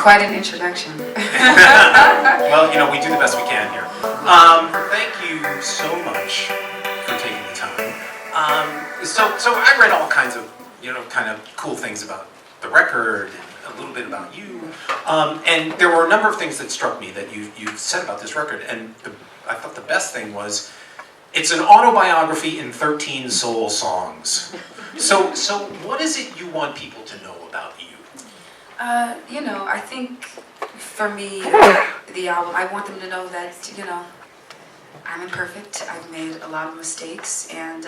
quite an introduction. Well, you know, we do the best we can here. Thank you so much for taking the time. So I read all kinds of, you know, kind of cool things about the record and a little bit about you. And there were a number of things that struck me that you said about this record. And I thought the best thing was, it's an autobiography in 13 soul songs. So what is it you want people to know about you? You know, I think for me, the album, I want them to know that, you know, I'm imperfect. I've made a lot of mistakes, and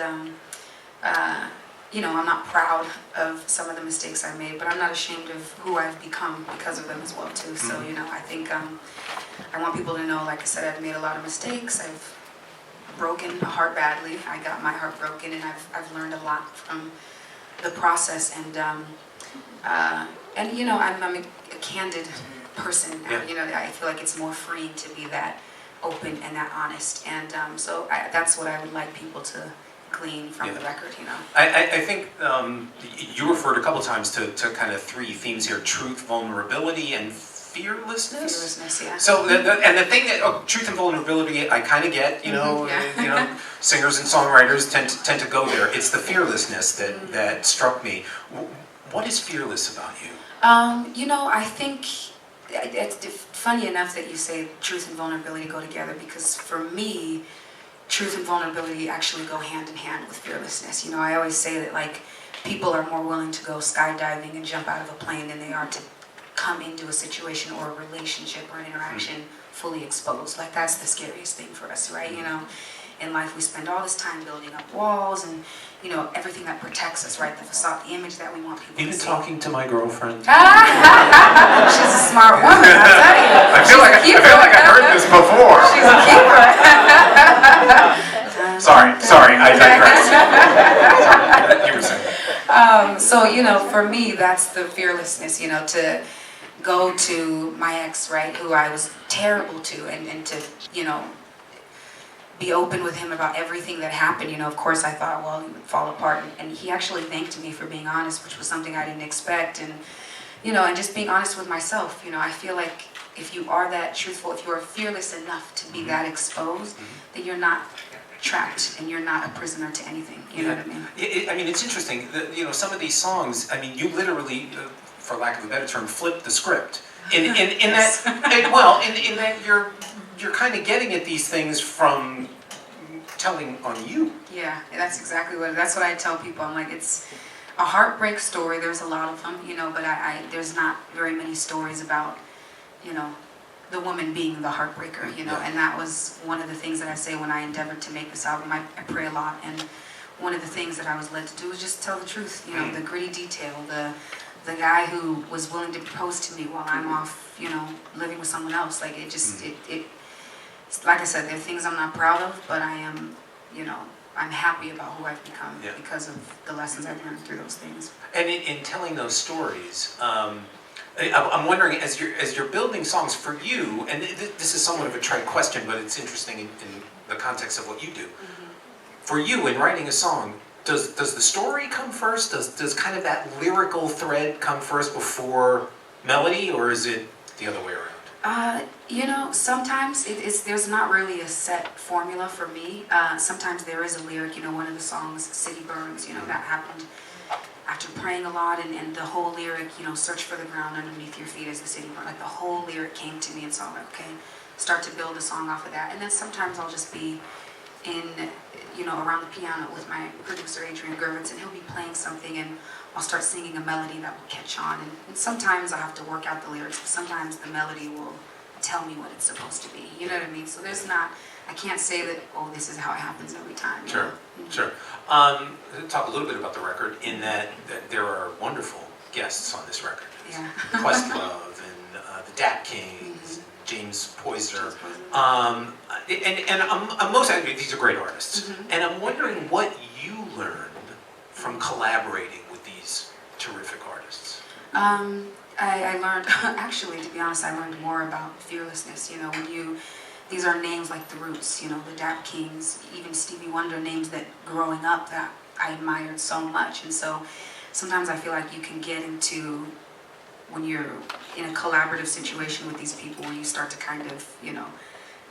you know, I'm not proud of some of the mistakes I made, but I'm not ashamed of who I've become because of them as well too. So, you know, I think I want people to know, like I said, I've made a lot of mistakes. I've broken a heart badly. I got my heart broken, and I've learned a lot from the process. And you know, I'm a candid person. Yeah. You know, I feel like it's more freeing to be that open and that honest. And so that's what I would like people to glean from the record. You know, I think you referred a couple times to kind of three themes here: truth, vulnerability, and fearlessness. Fearlessness, yeah. So and the thing that truth and vulnerability, I kind of get. You know, you know, singers and songwriters tend to go there. It's the fearlessness that struck me. What is fearless about you? You know, I think it's funny enough that you say truth and vulnerability go together, because for me, truth and vulnerability actually go hand in hand with fearlessness. You know, I always say that, like, people are more willing to go skydiving and jump out of a plane than they are to come into a situation or a relationship or an interaction fully exposed. Like, that's the scariest thing for us, right? You know, in life we spend all this time building up walls and, you know, everything that protects us, right? The facade, the image that we want people to see. You've been talking to my girlfriend. She's a smart woman, I'll tell you. I feel like I heard this before. She's a keeper. Sorry, I digress. Sorry, you were saying. So, you know, for me, that's the fearlessness, you know, to go to my ex, right, who I was terrible to, and to, you know, be open with him about everything that happened. You know, of course I thought, well, he would fall apart, and he actually thanked me for being honest, which was something I didn't expect. And, you know, and just being honest with myself. You know, I feel like if you are that truthful, if you are fearless enough to be that exposed, then you're not trapped and you're not a prisoner to anything. You know what I mean? I mean, it's interesting. You know, some of these songs, I mean, you literally, for lack of a better term, flip the script. In Yes. that, well, in that you're kind of getting at these things from telling on you. Yeah, that's what I tell people. I'm like, it's a heartbreak story. There's a lot of them, you know, but there's not very many stories about, you know, the woman being the heartbreaker, you know. And that was one of the things that I say when I endeavored to make this album. I pray a lot, and one of the things that I was led to do was just tell the truth, you know, the gritty detail, the guy who was willing to propose to me while I'm off, you know, living with someone else. Like, it just, like I said, there are things I'm not proud of, but I am, you know, I'm happy about who I've become because of the lessons I've learned through those things. And in telling those stories, I'm wondering, as you're building songs for you, and this is somewhat of a trite question, but it's interesting in the context of what you do. For you, in writing a song, does the story come first? Does kind of that lyrical thread come first before melody, or is it the other way around? You know, sometimes there's not really a set formula for me. Sometimes there is a lyric, you know, one of the songs, City Burns, you know, that happened after praying a lot, and the whole lyric, you know, search for the ground underneath your feet as the city burns. Like, the whole lyric came to me, and so I'm like, okay, start to build a song off of that. And then sometimes I'll just be in, you know, around the piano with my producer, Adrian Gervitz, and he'll be playing something, and I'll start singing a melody that will catch on. And sometimes I have to work out the lyrics, but sometimes the melody will tell me what it's supposed to be. You know what I mean? So there's not, I can't say that, oh, this is how it happens every time. Sure, sure. Talk a little bit about the record, in that there are wonderful guests on this record. Yeah. Questlove and the Dap Kings, James Poyser. And I'm most happy, these are great artists. And I'm wondering what you learned from collaborating with these terrific artists. I learned, actually, to be honest, I learned more about fearlessness. You know, when these are names like the Roots, you know, the Dap Kings, even Stevie Wonder, names that growing up that I admired so much. And so sometimes I feel like you can get into when you're in a collaborative situation with these people, where you start to kind of, you know,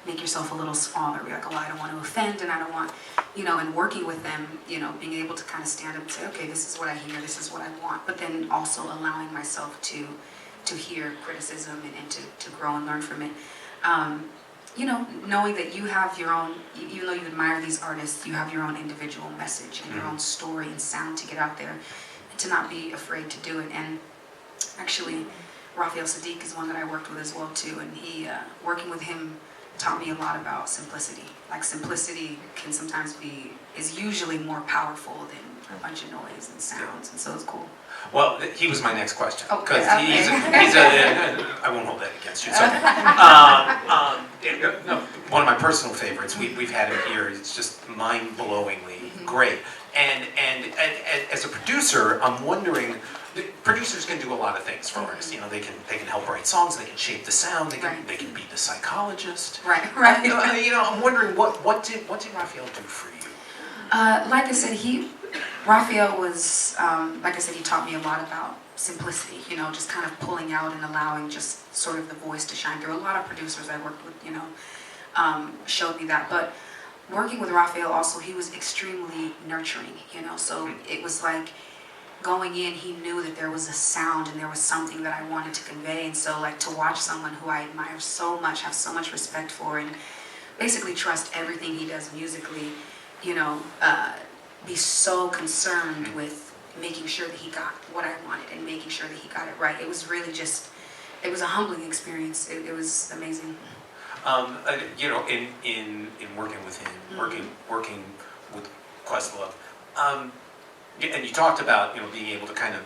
make yourself a little smaller. You're like, oh, I don't want to offend, and I don't want, you know, and working with them, you know, being able to kind of stand up and say, okay, this is what I hear, this is what I want, but then also allowing myself to hear criticism and to grow and learn from it. You know, knowing that you have your own, even though you admire these artists, you have your own individual message and your own story and sound to get out there, and to not be afraid to do it. And actually, Raphael Saadiq is one that I worked with as well too, and he, working with him taught me a lot about simplicity. Like, simplicity can sometimes is usually more powerful than a bunch of noise and sounds, and so it's cool. Well, he was my next question, because Okay. he's I won't hold that against you. So, no, one of my personal favorites. We've had him here. It's just mind-blowingly great. And as a producer, I'm wondering. Producers can do a lot of things for artists. You know, they can help write songs. They can shape the sound. They can be the psychologist. Right. You know, I'm wondering what did Raphael do for you? Like I said, Raphael was, like I said, he taught me a lot about simplicity, you know, just kind of pulling out and allowing just sort of the voice to shine through. A lot of producers I worked with, you know, showed me that. But working with Raphael also, he was extremely nurturing, you know, so it was like going in, he knew that there was a sound and there was something that I wanted to convey. And so, like, to watch someone who I admire so much, have so much respect for, and basically trust everything he does musically, you know, be so concerned with making sure that he got what I wanted and making sure that he got it right. It was really just, it was a humbling experience. It was amazing. You know, in working with him, working with Questlove, and you talked about, you know, being able to kind of,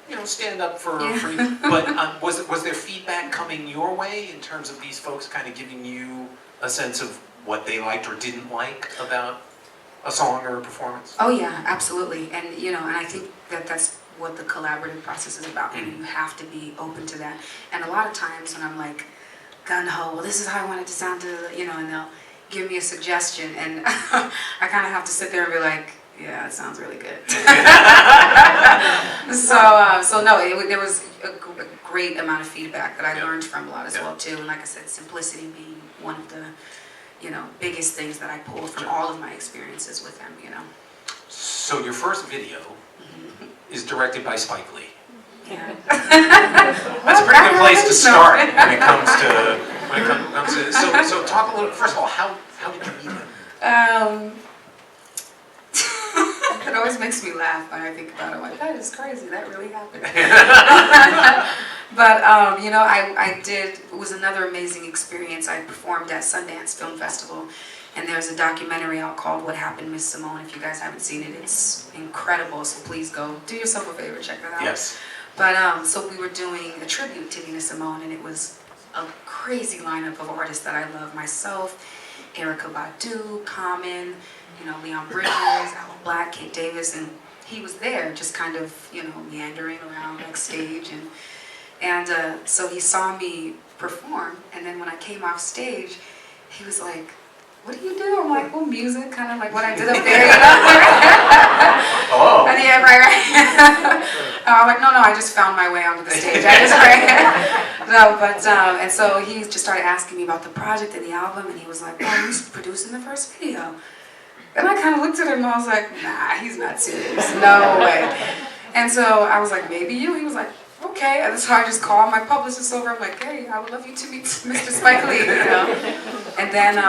you know, stand up for you. But was there feedback coming your way in terms of these folks kind of giving you a sense of what they liked or didn't like about a song or a performance? Oh yeah, absolutely. And you know, and I think that's what the collaborative process is about. And you have to be open to that. And a lot of times when I'm like gung-ho, well, this is how I want it to sound, you know, and they'll give me a suggestion, and I kind of have to sit there and be like, yeah, it sounds really good. So no, there was a great amount of feedback that I learned from a lot as well too. And like I said, simplicity being one of the, you know, biggest things that I pulled from all of my experiences with them, you know. So your first video is directed by Spike Lee. Yeah. That's a pretty good place to start when it comes to so talk a little. First of all, how did you meet him? It always makes me laugh when I think about it. I'm like, that is crazy. That really happened. But, you know, it was another amazing experience. I performed at Sundance Film Festival, and there's a documentary out called What Happened, Miss Simone. If you guys haven't seen it, it's incredible, so please go do yourself a favor, check that out. Yes. But, so we were doing a tribute to Nina Simone, and it was a crazy lineup of artists that I love. Myself, Erykah Badu, Common, you know, Leon Bridges, Aloe Black, Kate Davis, and he was there just kind of, you know, meandering around backstage, and so he saw me perform, and then when I came off stage, he was like, what do you do? I'm like, well, music, kind of like what I did up there, you know? Oh. And yeah, right. I'm like, no, I just found my way onto the stage. I just ran. No, but, and so he just started asking me about the project and the album, and he was like, oh, he's producing the first video. And I kind of looked at him and I was like, nah, he's not serious. No way. And so I was like, maybe you? He was like, okay. And so I just called my publicist over. I'm like, hey, I would love you to meet Mr. Spike Lee, you know. And then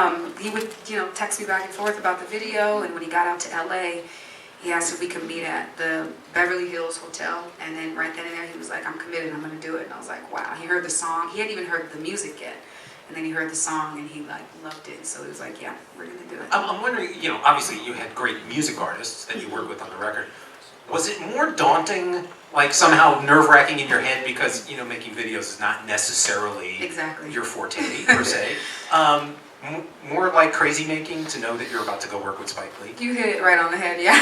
he would, you know, text me back and forth about the video. And when he got out to LA, he asked if we could meet at the Beverly Hills Hotel. And then right then and there, he was like, I'm committed, I'm going to do it. And I was like, wow. He heard the song. He hadn't even heard the music yet. And then he heard the song and he like loved it. So he was like, yeah, we're going to do it. I'm wondering, you know, obviously you had great music artists that you worked with on the record. Was it more daunting, like somehow nerve-wracking in your head because, you know, making videos is not necessarily your forte, per se? More like crazy making to know that you're about to go work with Spike Lee? You hit it right on the head, yeah.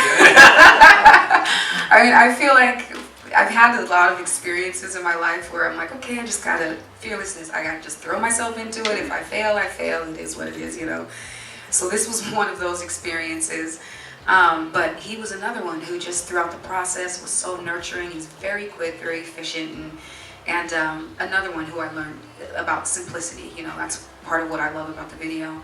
I mean, I feel like I've had a lot of experiences in my life where I'm like, okay, I just gotta, fearlessness, I gotta just throw myself into it. If I fail, I fail. It is what it is, you know. So this was one of those experiences. But he was another one who just throughout the process was so nurturing. He's very quick, very efficient, and And another one who I learned about simplicity. You know, that's part of what I love about the video.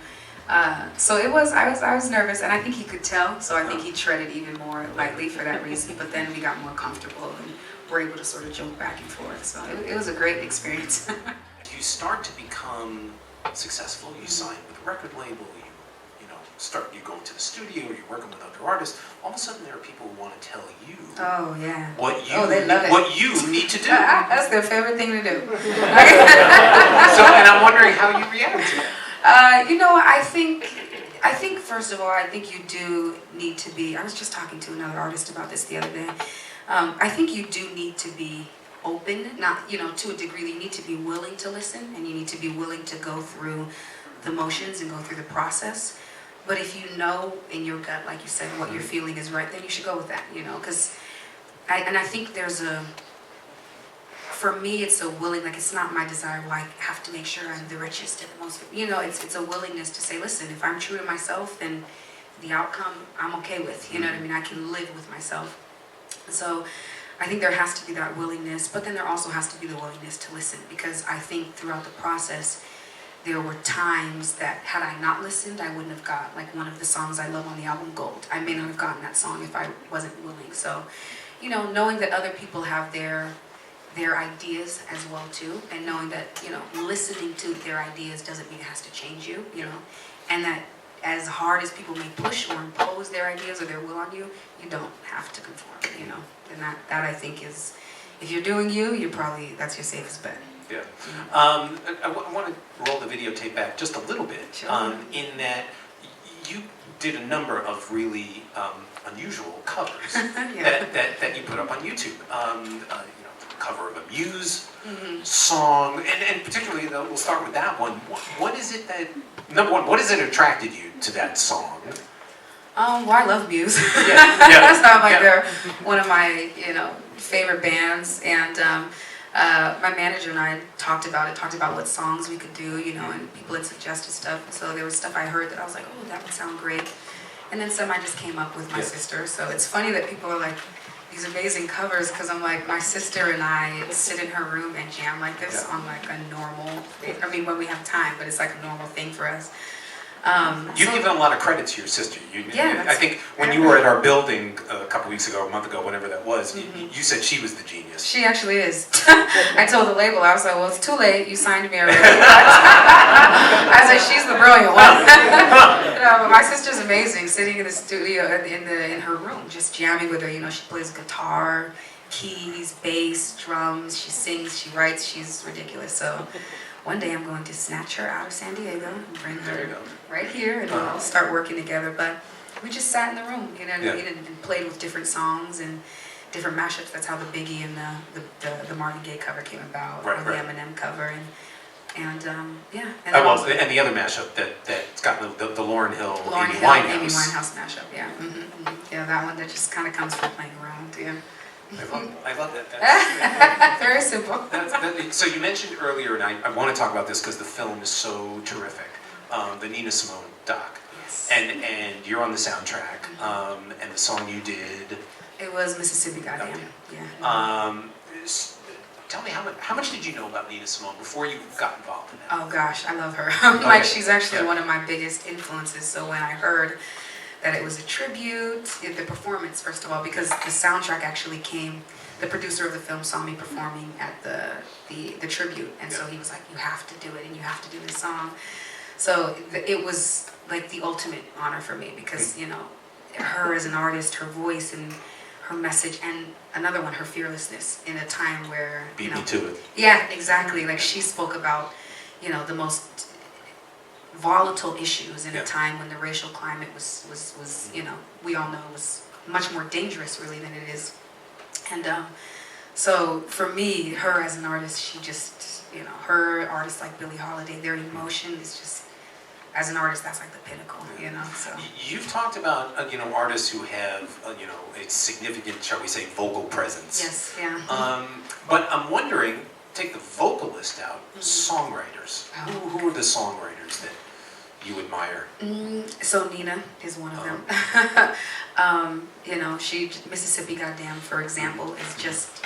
So I was nervous, and I think he could tell. So I think he treaded even more lightly for that reason. But then we got more comfortable and were able to sort of joke back and forth. So it was a great experience. You start to become successful. You sign with a record label. You go into the studio, you're working with other artists. All of a sudden, there are people who want to tell you. Oh yeah. What you need to do. That's their favorite thing to do. And I'm wondering how you react to that. You know, I think first of all, I think you do need to be. I was just talking to another artist about this the other day. I think you do need to be open, not to a degree. You need to be willing to listen, and you need to be willing to go through the motions and go through the process. But if you know in your gut, like you said, what you're feeling is right, then you should go with that, because I think for me, it's a willing, like it's not my desire, well, I have to make sure I'm the richest and the most, it's a willingness to say, listen, if I'm true to myself, then the outcome I'm okay with, you know what I mean? I can live with myself. So I think there has to be that willingness, but then there also has to be the willingness to listen, because I think throughout the process, there were times that had I not listened, I wouldn't have got like one of the songs I love on the album, Gold. I may not have gotten that song if I wasn't willing. So, knowing that other people have their ideas as well too, and knowing that, listening to their ideas doesn't mean it has to change you, and that as hard as people may push or impose their ideas or their will on you, you don't have to conform, and that I think is, if you're doing that's your safest bet. Yeah. I want to roll the videotape back just a little bit, sure. In that you did a number of really unusual covers yeah. that you put up on YouTube. Cover of a Muse song, and particularly, we'll start with that one. What is it that, number one, what has it attracted you to that song? Well, I love Muse. Yeah. That's not like they're one of my, favorite bands, and my manager and I talked about what songs we could do, and people had suggested stuff. So there was stuff I heard that I was like, oh, that would sound great. And then some I just came up with my sister. So it's funny that people are like, these amazing covers, because I'm like, my sister and I sit in her room and jam like this on like a normal, when we have time, but it's like a normal thing for us. You've given a lot of credit to your sister. I think when you were at our building a couple weeks ago, a month ago, whenever that was, you said she was the genius. She actually is. I told the label, I was like, well, it's too late. You signed me already. I said, she's the brilliant one. But my sister's amazing, sitting in the studio in her room, just jamming with her. She plays guitar, keys, bass, drums. She sings, she writes. She's ridiculous. So one day I'm going to snatch her out of San Diego and bring her right here, and we'll start working together. But we just sat in the room, and played with different songs and different mashups. That's how the Biggie and the Marvin Gaye cover came about, or the Eminem cover, and yeah. And the other mashup that's got the Lauryn Hill, Amy Winehouse mashup, yeah. Yeah, that one that just kind of comes from playing around, yeah. I love that. Very simple. So you mentioned earlier, and I want to talk about this because the film is so terrific, the Nina Simone doc. Yes. And you're on the soundtrack, and the song you did. It was Mississippi Goddamn. Okay. Yeah. Tell me, how much did you know about Nina Simone before you got involved in that? Oh gosh, I love her. She's actually one of my biggest influences. So when I heard that it was a tribute, the performance, first of all, because the soundtrack actually came, the producer of the film saw me performing at the tribute, and so he was like, you have to do it, and you have to do this song. So it was like the ultimate honor for me, because, her as an artist, her voice and her message, and another one, her fearlessness in a time where, Beat me to it. Yeah, exactly. Like she spoke about, the most volatile issues in a time when the racial climate was we all know was much more dangerous really than it is. And so for me, her as an artist, she just, her artists like Billie Holiday, their emotion is just, as an artist, that's like the pinnacle, so. You've talked about, artists who have, a significant, shall we say, vocal presence. Yes, yeah. But I'm wondering, take the vocalist out, songwriters. Who are the songwriters that you admire? So Nina is one of them. She, Mississippi Goddamn, for example, is just,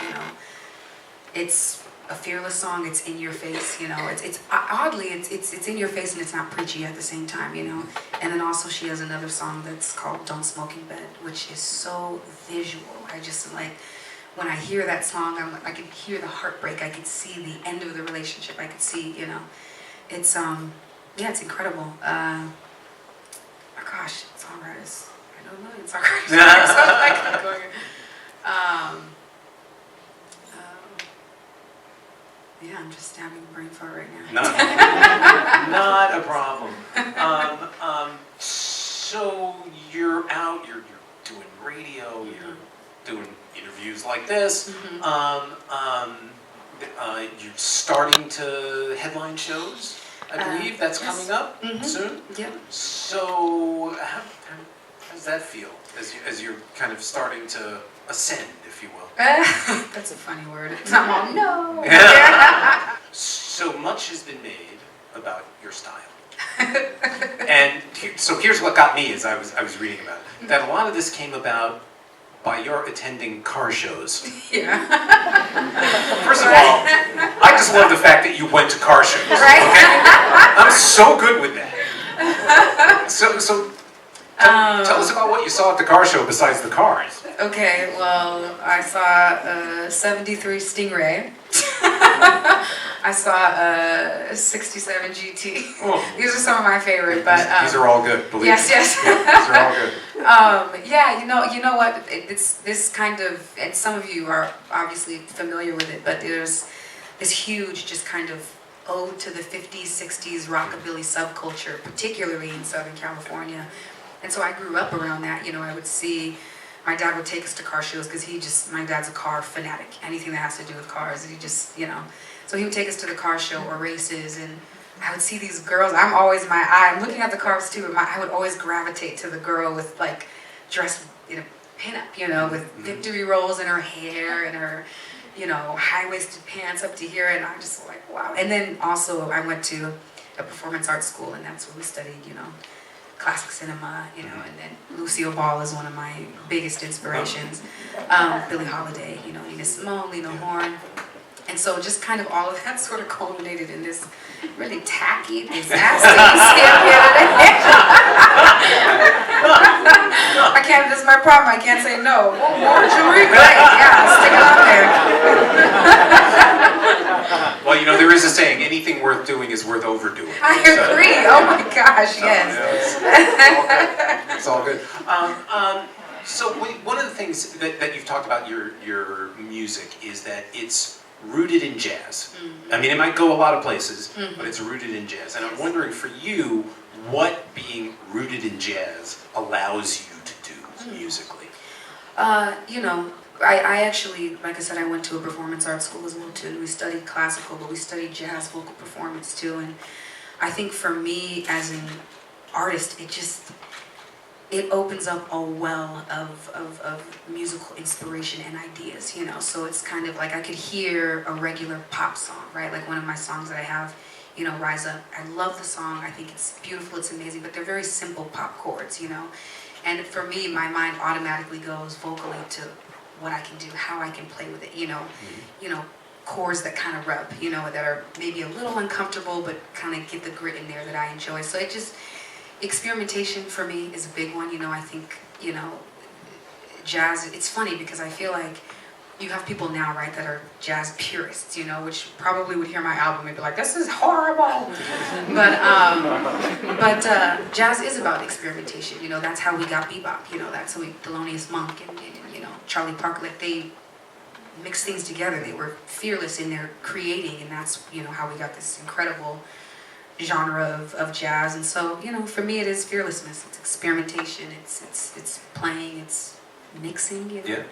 it's a fearless song. It's in your face, you know. It's oddly it's in your face and it's not preachy at the same time, you know. And then also she has another song that's called "Don't Smoke in Bed," which is so visual. I just like when I hear that song, I could hear the heartbreak. I could see the end of the relationship. I could see, you know, it's yeah, it's incredible. Oh gosh, songwriters. I don't know songwriters. So like I'm going. Yeah, I'm just having brain fart right now. Not a problem. So you're out, you're doing radio, you're doing interviews like this. You're starting to headline shows, I believe. That's yes. coming up soon. Yep. So how does that feel as you're kind of starting to ascend, if you will? That's a funny word. I'm all, no. So much has been made about your style. And so here's what got me as I was reading about it. That a lot of this came about by your attending car shows. Yeah. First of all, I just love the fact that you went to car shows. Right. Okay? I'm so good with that. So tell us about what you saw at the car show besides the cars. Okay, well, I saw a 73 Stingray. I saw a 67 GT. Oh. These are some of my favorite, but these are all good. Believe yes, me. yes. Yeah, these are all good. Yeah, you know what? It's this kind of, and some of you are obviously familiar with it, but there's this huge, just kind of ode to the 50s, 60s rockabilly subculture, particularly in Southern California. And so I grew up around that. You know, I would see. My dad would take us to car shows because my dad's a car fanatic. Anything that has to do with cars, he just, you know. So he would take us to the car show or races, and I would see these girls. I'm looking at the cars too, but I would always gravitate to the girl with like dressed in a pinup, you know, with victory rolls in her hair and her, you know, high-waisted pants up to here, and I'm just like, wow. And then also I went to a performance arts school, and that's where we studied, you know, classic cinema, you know, and then Lucille Ball is one of my biggest inspirations. Billie Holiday, you know, Nina Simone, Lena Horne. And so just kind of all of that sort of culminated in this really tacky, disaster. I can't, this is my problem, I can't say no. Oh, Marjorie, great, yeah, stick it on there. Well, you know, there is a saying, anything worth doing is worth overdoing. I agree, oh my gosh, yes. It's all good. So one of the things that you've talked about your music is that it's rooted in jazz. I mean, it might go a lot of places, but it's rooted in jazz. And I'm wondering for you, what being rooted in jazz allows you to do musically? You know, I actually, like I said, I went to a performance arts school as well too. We studied classical, but we studied jazz vocal performance too. And I think for me as an artist, it opens up a well of musical inspiration and ideas, you know. So it's kind of like I could hear a regular pop song, right? Like one of my songs that I have, you know, Rise Up. I love the song. I think it's beautiful. It's amazing. But they're very simple pop chords, you know. And for me, my mind automatically goes vocally to what I can do, how I can play with it, you know. You know, chords that kind of rub, you know, that are maybe a little uncomfortable, but kind of get the grit in there that I enjoy. So it just... experimentation for me is a big one, you know. I think, you know, jazz, it's funny because I feel like you have people now, right, that are jazz purists, you know, which probably would hear my album and be like, this is horrible. But jazz is about experimentation, you know. That's how we got bebop, you know. That's how Thelonious Monk and you know, Charlie Parker, like they mixed things together. They were fearless in their creating, and that's, you know, how we got this incredible genre of jazz. And so, you know, for me it is fearlessness, it's experimentation, it's playing, it's mixing, you know?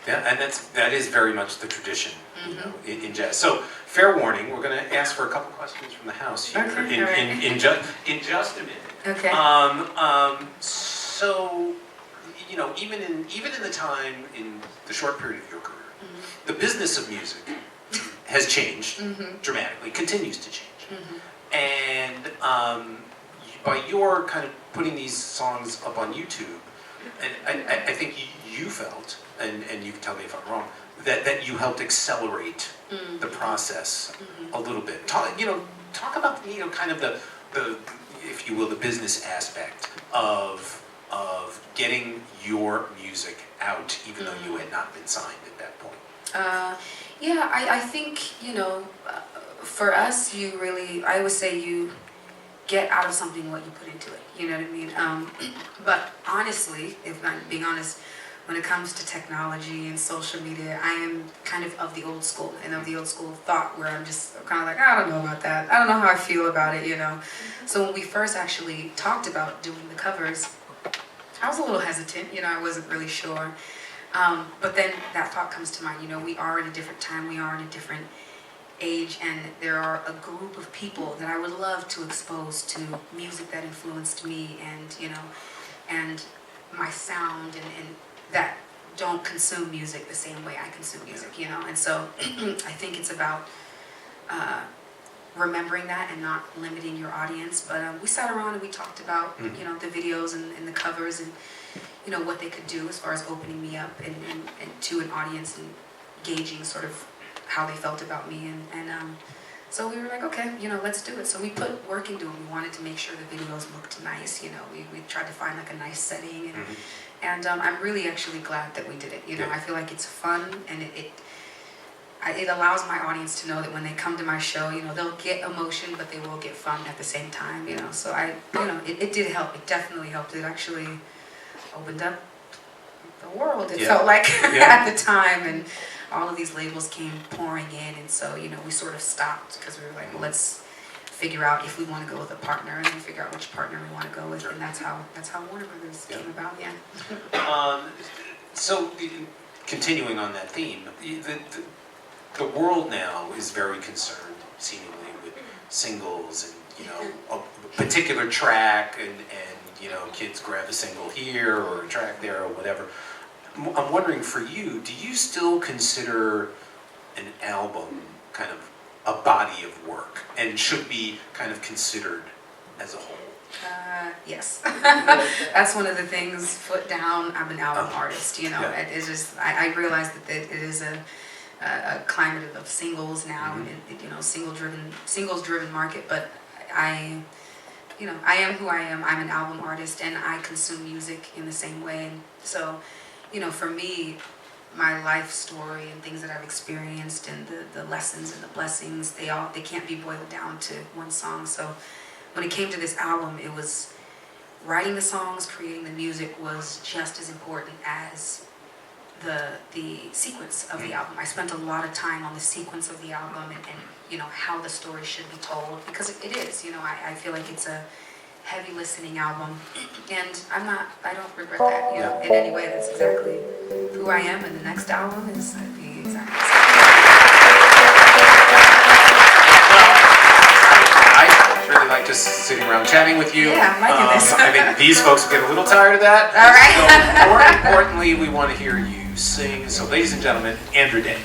Yeah, and that is very much the tradition, you know, in jazz. So, fair warning, we're going to ask for a couple questions from the house here in just a minute. Okay. So, you know, even in the time, in the short period of your career, the business of music has changed dramatically, continues to change. And by your kind of putting these songs up on YouTube, and I think you felt, and you can tell me if I'm wrong, that you helped accelerate the process a little bit. Talk about kind of the if you will, the business aspect of getting your music out, even though you had not been signed at that point. Yeah, I think, for us, I always say you get out of something what you put into it, you know what I mean? But honestly, if I'm being honest, when it comes to technology and social media, I am kind of the old school, and of the old school thought where I'm just kind of like, I don't know about that. I don't know how I feel about it, So when we first actually talked about doing the covers, I was a little hesitant, I wasn't really sure. But then that thought comes to mind, we are in a different time, we are in a different age, and there are a group of people that I would love to expose to music that influenced me, and my sound, and that don't consume music the same way I consume music, and so I think it's about remembering that and not limiting your audience. But we sat around and we talked about the videos and the covers, and what they could do as far as opening me up and to an audience and gauging sort of how they felt about me, and so we were like, okay, let's do it. So we put work into it. We wanted to make sure the videos looked nice. We tried to find like a nice setting, and I'm really actually glad that we did it. I feel like it's fun, and it allows my audience to know that when they come to my show, they'll get emotion, but they will get fun at the same time. So it did help. It definitely helped. It actually opened up the world. It felt like at the time, and all of these labels came pouring in, and so we sort of stopped because we were like, well, let's figure out if we want to go with a partner, and then figure out which partner we want to go with, and that's how Warner Brothers came about. So continuing on that theme, the world now is very concerned, seemingly, with singles and a particular track, and kids grab a single here or a track there or whatever. I'm wondering, for you, do you still consider an album kind of a body of work and should be kind of considered as a whole? Yes. That's one of the things, foot down, I'm an album artist, It's just, I realize that it is a climate of singles now, and singles-driven market, but I am who I am. I'm an album artist, and I consume music in the same way, and so for me, my life story and things that I've experienced, and the lessons and the blessings, they can't be boiled down to one song. So when it came to this album, it was writing the songs, creating the music was just as important as the sequence of the album. I spent a lot of time on the sequence of the album, and how the story should be told, because it is. I feel like it's a heavy listening album, and I don't regret that, in any way. That's exactly who I am, and the next album is the exact same. I really like just sitting around chatting with you. Yeah, I'm liking this. I think these folks will get a little tired of that. All right. So more importantly, we want to hear you sing. So ladies and gentlemen, Andra Day.